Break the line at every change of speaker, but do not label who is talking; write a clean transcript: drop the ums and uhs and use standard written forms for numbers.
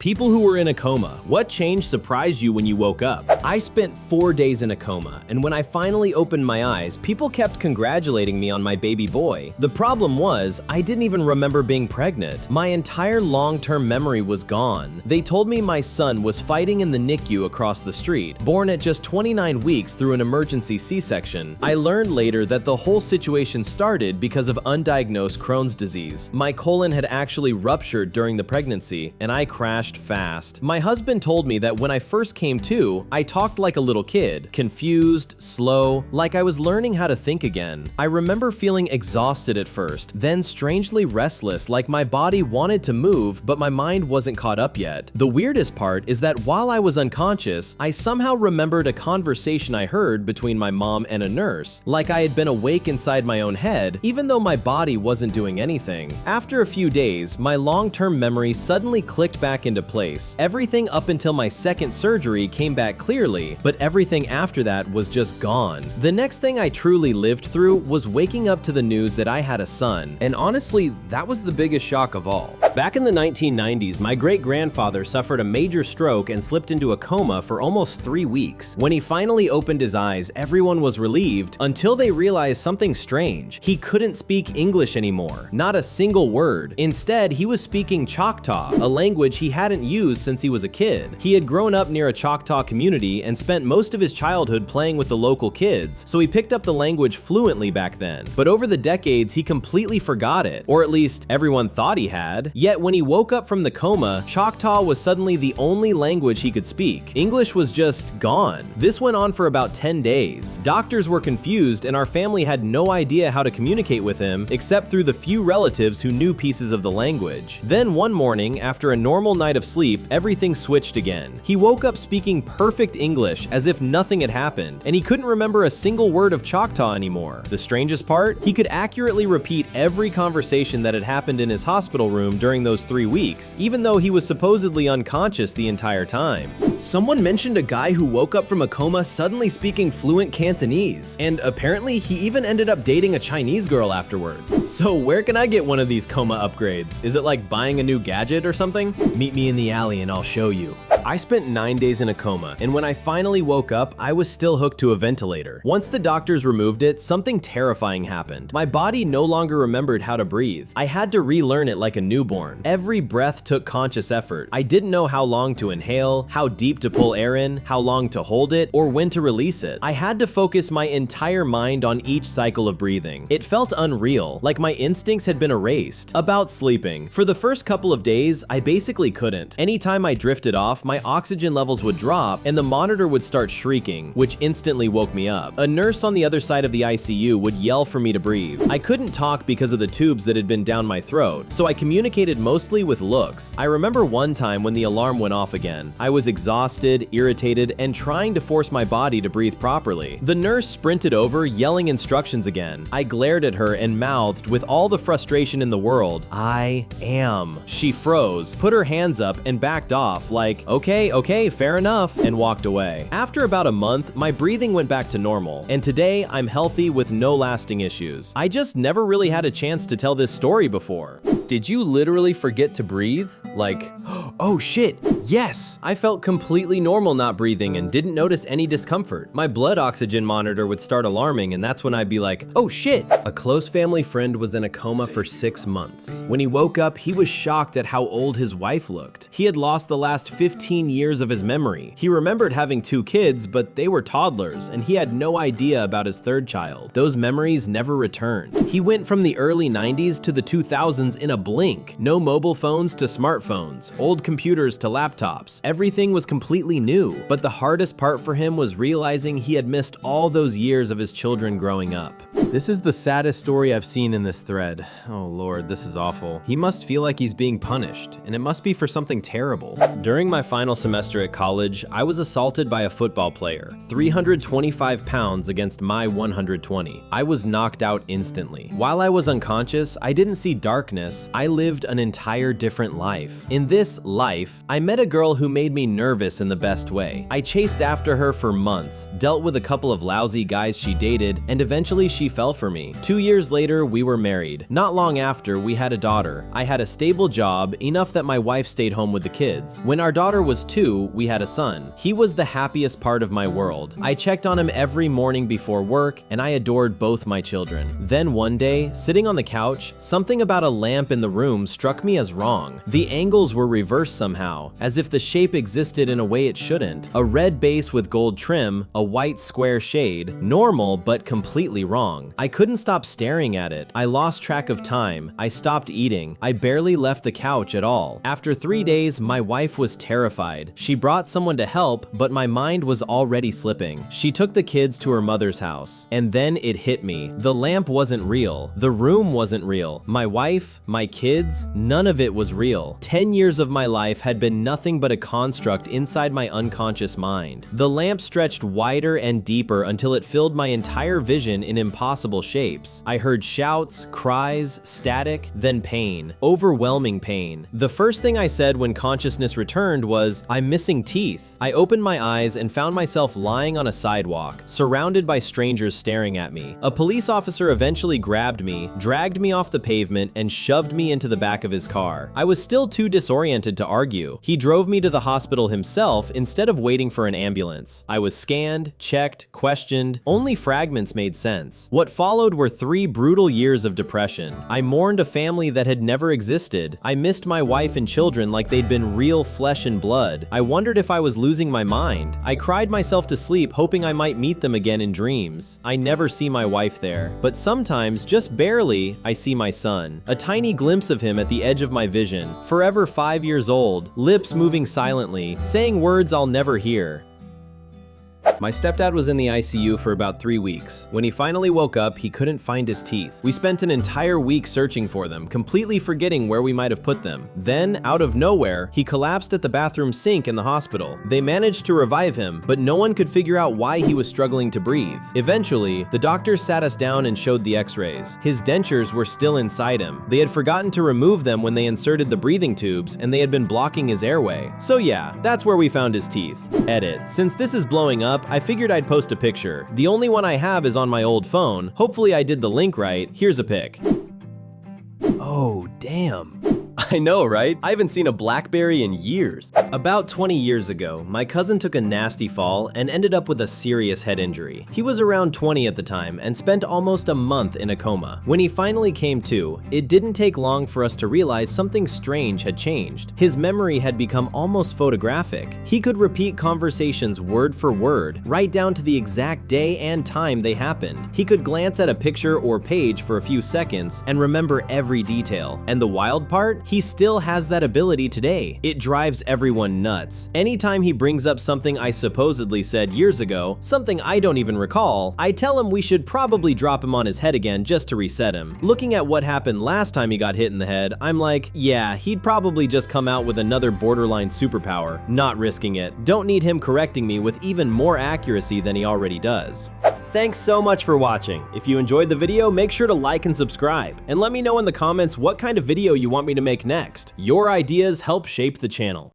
People who were in a coma, what change surprised you when you woke up? I spent 4 days in a coma, and when I finally opened my eyes, people kept congratulating me on my baby boy. The problem was, I didn't even remember being pregnant. My entire long-term memory was gone. They told me my son was fighting in the NICU across the street, born at just 29 weeks through an emergency C-section. I learned later that the whole situation started because of undiagnosed Crohn's disease. My colon had actually ruptured during the pregnancy, and I crashed fast. My husband told me that when I first came to, I talked like a little kid, confused, slow, like I was learning how to think again. I remember feeling exhausted at first, then strangely restless, like my body wanted to move, but my mind wasn't caught up yet. The weirdest part is that while I was unconscious, I somehow remembered a conversation I heard between my mom and a nurse, like I had been awake inside my own head, even though my body wasn't doing anything. After a few days, my long-term memory suddenly clicked back into place. Everything up until my second surgery came back clearly, but everything after that was just gone. The next thing I truly lived through was waking up to the news that I had a son, and honestly, that was the biggest shock of all. Back in the 1990s, my great-grandfather suffered a major stroke and slipped into a coma for almost 3 weeks. When he finally opened his eyes, everyone was relieved until they realized something strange. He couldn't speak English anymore, not a single word. Instead, he was speaking Choctaw, a language he hadn't used since he was a kid. He had grown up near a Choctaw community and spent most of his childhood playing with the local kids, so he picked up the language fluently back then. But over the decades, he completely forgot it, or at least everyone thought he had. Yet when he woke up from the coma, Choctaw was suddenly the only language he could speak. English was just gone. This went on for about 10 days. Doctors were confused, and our family had no idea how to communicate with him except through the few relatives who knew pieces of the language. Then one morning, after a normal night of sleep, everything switched again. He woke up speaking perfect English as if nothing had happened, and he couldn't remember a single word of Choctaw anymore. The strangest part? He could accurately repeat every conversation that had happened in his hospital room during those 3 weeks, even though he was supposedly unconscious the entire time. Someone mentioned a guy who woke up from a coma suddenly speaking fluent Cantonese, and apparently he even ended up dating a Chinese girl afterward. So where can I get one of these coma upgrades? Is it like buying a new gadget or something? Meet me in the alley and I'll show you. I spent 9 days in a coma, and when I finally woke up, I was still hooked to a ventilator. Once the doctors removed it, something terrifying happened. My body no longer remembered how to breathe. I had to relearn it like a newborn. Every breath took conscious effort. I didn't know how long to inhale, how deep to pull air in, how long to hold it, or when to release it. I had to focus my entire mind on each cycle of breathing. It felt unreal, like my instincts had been erased. About sleeping. For the first couple of days, I basically couldn't. Anytime I drifted off, my oxygen levels would drop and the monitor would start shrieking, which instantly woke me up. A nurse on the other side of the ICU would yell for me to breathe. I couldn't talk because of the tubes that had been down my throat, so I communicated mostly with looks. I remember one time when the alarm went off again. I was exhausted, irritated, and trying to force my body to breathe properly. The nurse sprinted over, yelling instructions again. I glared at her and mouthed with all the frustration in the world, "I am." She froze, put her hands up, and backed off like, okay, fair enough, and walked away. After about a month, my breathing went back to normal, and today I'm healthy with no lasting issues. I just never really had a chance to tell this story before. Did you literally forget to breathe? Like, oh shit, yes! I felt completely normal not breathing and didn't notice any discomfort. My blood oxygen monitor would start alarming, and that's when I'd be like, oh shit! A close family friend was in a coma for 6 months. When he woke up, he was shocked at how old his wife looked. He had lost the last 15 years of his memory. He remembered having 2 kids, but they were toddlers, and he had no idea about his 3rd child. Those memories never returned. He went from the early 90s to the 2000s in a blink. No mobile phones to smartphones, old computers to laptops. Everything was completely new. But the hardest part for him was realizing he had missed all those years of his children growing up. This is the saddest story I've seen in this thread. Oh Lord, this is awful. He must feel like he's being punished, and it must be for something terrible. During my final semester at college, I was assaulted by a football player, 325 pounds against my 120. I was knocked out instantly. While I was unconscious, I didn't see darkness, years, I lived an entire different life. In this life, I met a girl who made me nervous in the best way. I chased after her for months, dealt with a couple of lousy guys she dated, and eventually she fell for me. 2 years later, we were married. Not long after, we had a daughter. I had a stable job, enough that my wife stayed home with the kids. When our daughter was 2, we had a son. He was the happiest part of my world. I checked on him every morning before work, and I adored both my children. Then one day, sitting on the couch, something about a lamp in the room struck me as wrong. The angles were reversed somehow, as if the shape existed in a way it shouldn't. A red base with gold trim, a white square shade, normal but completely wrong. I couldn't stop staring at it. I lost track of time. I stopped eating. I barely left the couch at all. After 3 days, my wife was terrified. She brought someone to help, but my mind was already slipping. She took the kids to her mother's house. And then it hit me. The lamp wasn't real. The room wasn't real. My wife, my kids, none of it was real. 10 years of my life had been nothing but a construct inside my unconscious mind. The lamp stretched wider and deeper until it filled my entire vision in impossible shapes. I heard shouts, cries, static, then pain. Overwhelming pain. The first thing I said when consciousness returned was, "I'm missing teeth." I opened my eyes and found myself lying on a sidewalk, surrounded by strangers staring at me. A police officer eventually grabbed me, dragged me off the pavement, and shoved me into the back of his car. I was still too disoriented to argue. He drove me to the hospital himself instead of waiting for an ambulance. I was scanned, checked, questioned. Only fragments made sense. What followed were 3 brutal years of depression. I mourned a family that had never existed. I missed my wife and children like they'd been real flesh and blood. I wondered if I was losing my mind. I cried myself to sleep, hoping I might meet them again in dreams. I never see my wife there, but sometimes, just barely, I see my son. A tiny glimpse of him at the edge of my vision, forever 5 years old, lips moving silently, saying words I'll never hear. My stepdad was in the ICU for about 3 weeks. When he finally woke up, he couldn't find his teeth. We spent an entire week searching for them, completely forgetting where we might have put them. Then, out of nowhere, he collapsed at the bathroom sink in the hospital. They managed to revive him, but no one could figure out why he was struggling to breathe. Eventually, the doctors sat us down and showed the x-rays. His dentures were still inside him. They had forgotten to remove them when they inserted the breathing tubes, and they had been blocking his airway. So yeah, that's where we found his teeth. Edit. Since this is blowing up, I figured I'd post a picture. The only one I have is on my old phone. Hopefully I did the link right. Here's a pic. Oh, damn. I know, right? I haven't seen a BlackBerry in years. About 20 years ago, my cousin took a nasty fall and ended up with a serious head injury. He was around 20 at the time and spent almost a month in a coma. When he finally came to, it didn't take long for us to realize something strange had changed. His memory had become almost photographic. He could repeat conversations word for word, right down to the exact day and time they happened. He could glance at a picture or page for a few seconds and remember every detail. And the wild part? He still has that ability today. It drives everyone nuts. Anytime he brings up something I supposedly said years ago, something I don't even recall, I tell him we should probably drop him on his head again just to reset him. Looking at what happened last time he got hit in the head, I'm like, yeah, he'd probably just come out with another borderline superpower. Not risking it. Don't need him correcting me with even more accuracy than he already does. Thanks so much for watching. If you enjoyed the video, make sure to like and subscribe, and let me know in the comments what kind of video you want me to make next. Your ideas help shape the channel.